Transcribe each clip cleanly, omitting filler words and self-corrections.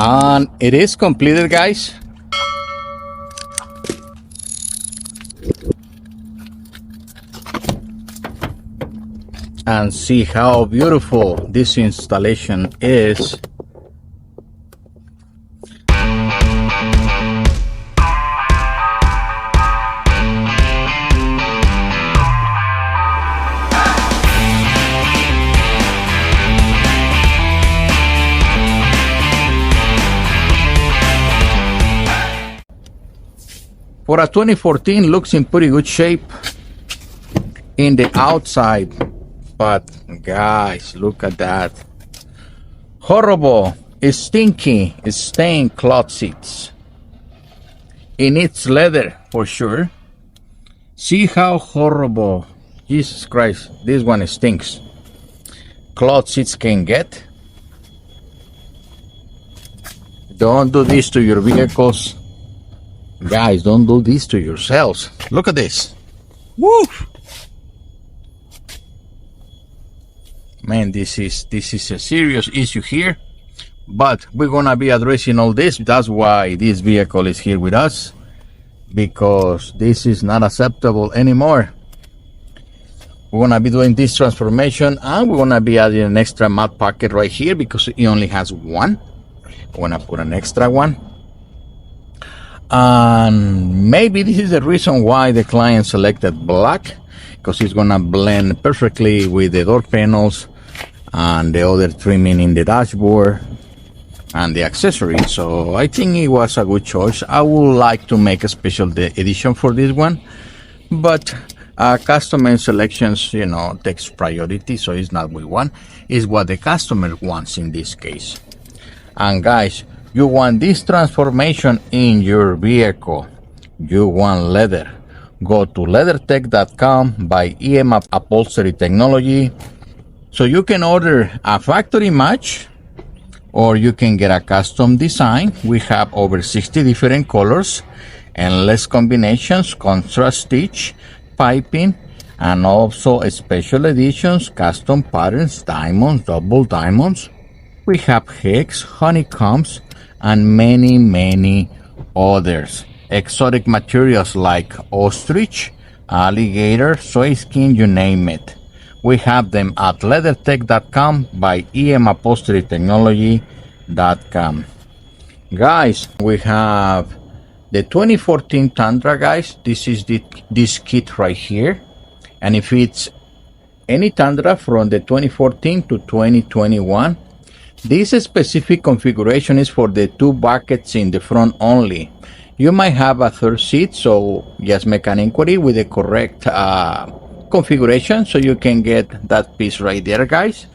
And it is completed, guys. And see how beautiful this installation is. For a 2014, looks in pretty good shape in the outside. But guys, look at that. Horrible. It's stinky. It's stained cloth seats. It needs leather for sure. See how horrible. Jesus Christ. This one stinks. Cloth seats can get. Don't do this to your vehicles. Guys, don't do this to yourselves. Look at this. Woo! Man, this is a serious issue here, but we're gonna be addressing all this. That's why this vehicle is here with us, because this is not acceptable anymore. We're gonna be doing this transformation, and we're gonna be adding an extra mat pocket right here because it only has one. We're gonna put an extra one, and maybe this is the reason why the client selected black, because it's gonna blend perfectly with the door panels and the other trimming in the dashboard and the accessories. So I think it was a good choice. I would like to make a special edition for this one, but customer selections, you know, takes priority, so it's not what we want, it's what the customer wants in this case. And guys, you want this transformation in your vehicle, you want leather, go to LeatherTeck.com, buy EM Upholstery Technology. So you can order a factory match, or you can get a custom design. We have over 60 different colors, endless combinations, contrast stitch, piping, and also special editions, custom patterns, diamonds, double diamonds. We have hex, honeycombs, and many others. Exotic materials like ostrich, alligator, soy skin, you name it. We have them at LeatherTeck.com by emupholsterytechnology.com. Guys, we have the 2014 Tundra, guys. This is this kit right here, and if it's any Tundra from the 2014 to 2021, this specific configuration is for the two buckets in the front only. You might have a third seat, so just make an inquiry with the correct configuration so you can get that piece right there, guys.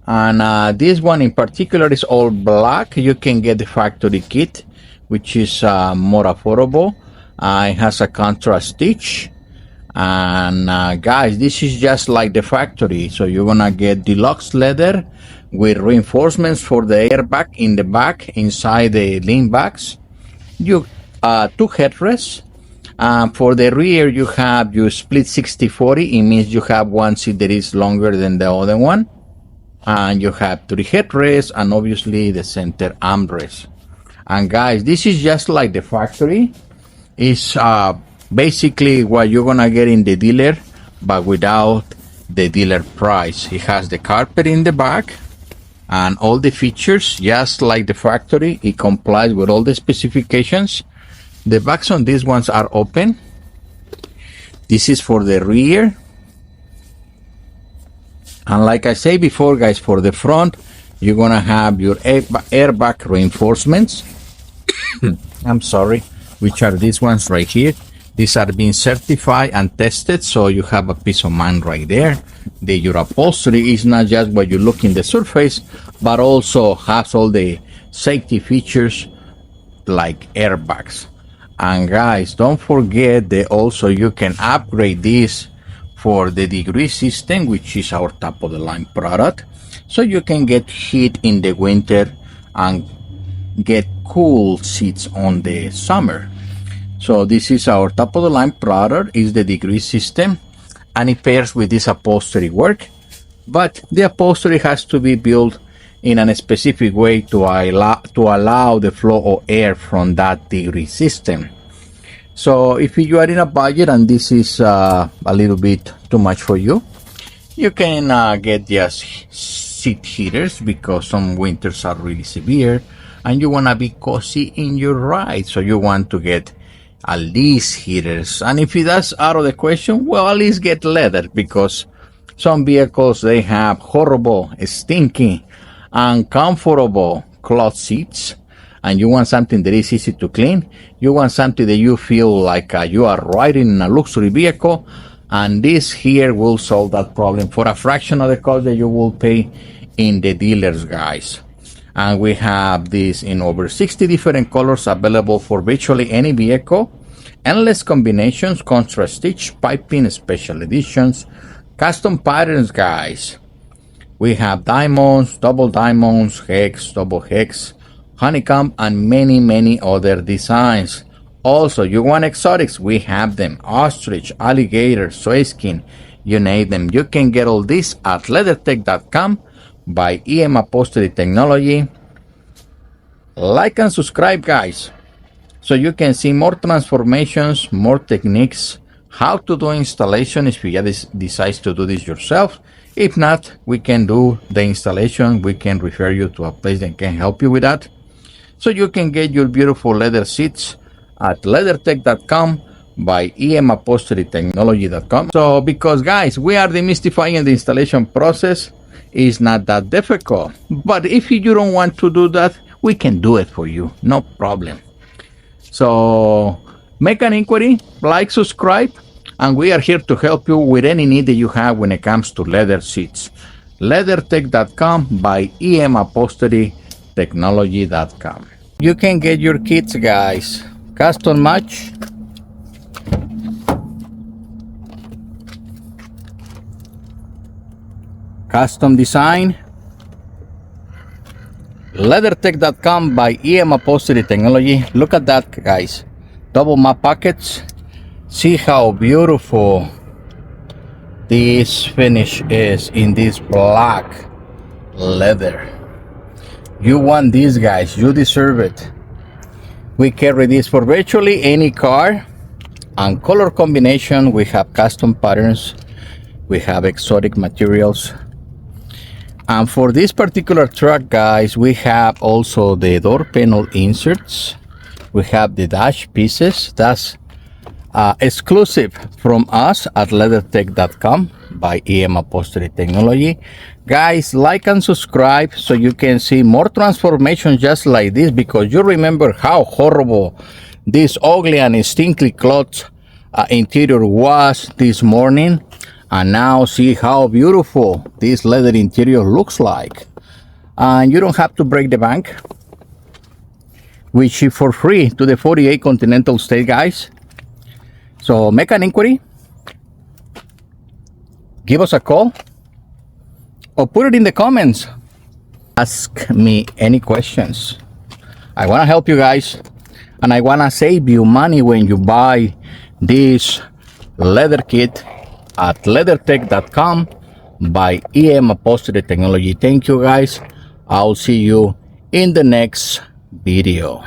And this one in particular is all black. You can get the factory kit, which is more affordable. It has a contrast stitch, and guys, this is just like the factory, so you're gonna get deluxe leather with reinforcements for the airbag in the back inside the lean backs. You two headrests. For the rear, you have your split 60-40. It means you have one seat that is longer than the other one, and you have three headrests, and obviously the center armrest. And guys, this is just like the factory. It's basically what you're gonna get in the dealer, but without the dealer price. It has the carpet in the back and all the features just like the factory. It complies with all the specifications. The backs on these ones are open. This is for the rear, and like I said before, guys, for the front, you're gonna have your airbag reinforcements. I'm sorry, which are these ones right here. These are being certified and tested, so you have a peace of mind right there. Your upholstery is not just what you look in the surface, but also has all the safety features like airbags. And guys, don't forget that also you can upgrade this for the degree system, which is our top of the line product, so you can get heat in the winter and get cool seats on the summer. So this is our top of the line product, is the degree system, and it pairs with this upholstery work, but the upholstery has to be built in a specific way to allow the flow of air from that degrease system. So if you are in a budget and this is a little bit too much for you, you can get just seat heaters, because some winters are really severe and you want to be cozy in your ride, so you want to get at least heaters. And if that's out of the question, well, at least get leather, because some vehicles, they have horrible, stinky, uncomfortable cloth seats, and you want something that is easy to clean. You want something that you feel like you are riding in a luxury vehicle, and this here will solve that problem for a fraction of the cost that you will pay in the dealers, guys. And we have this in over 60 different colors, available for virtually any vehicle. Endless combinations, contrast stitch, piping, special editions, custom patterns, guys. We have diamonds, double diamonds, hex, double hex, honeycomb, and many other designs. Also, you want exotics, we have them. Ostrich, alligator, soy skin, you name them. You can get all this at LeatherTeck.com by EM Upholstery Technology. Like and subscribe, guys, so you can see more transformations, more techniques, how to do installation if you decide to do this yourself. If not, we can do the installation. We can refer you to a place that can help you with that. So you can get your beautiful leather seats at LeatherTeck.com by emupholsterytechnology.com. So, because guys, we are demystifying the installation process. It's not that difficult. But if you don't want to do that, we can do it for you. No problem. So make an inquiry, like, subscribe, and we are here to help you with any need that you have when it comes to leather seats. LeatherTeck.com by emupholsterytechnology.com. You can get your kits, guys. Custom match, custom design. LeatherTeck.com by EM Upholstery Technology. Look at that, guys. Double map pockets. See how beautiful this finish is in this black leather. You want these, guys. You deserve it. We carry this for virtually any car. And color combination, we have custom patterns. We have exotic materials. And for this particular truck, guys, we have also the door panel inserts. We have the dash pieces. That's exclusive from us at LeatherTeck.com by EM Upholstery Technology. Guys, like and subscribe so you can see more transformations just like this, because you remember how horrible this ugly and stinky cloth interior was this morning. And now see how beautiful this leather interior looks like. And you don't have to break the bank. We ship for free to the 48 continental states, guys. So make an inquiry, give us a call, or put it in the comments. Ask me any questions. I want to help you guys, and I want to save you money when you buy this leather kit at LeatherTeck.com by EM Upholstery Technology. Thank you, guys. I'll see you in the next video.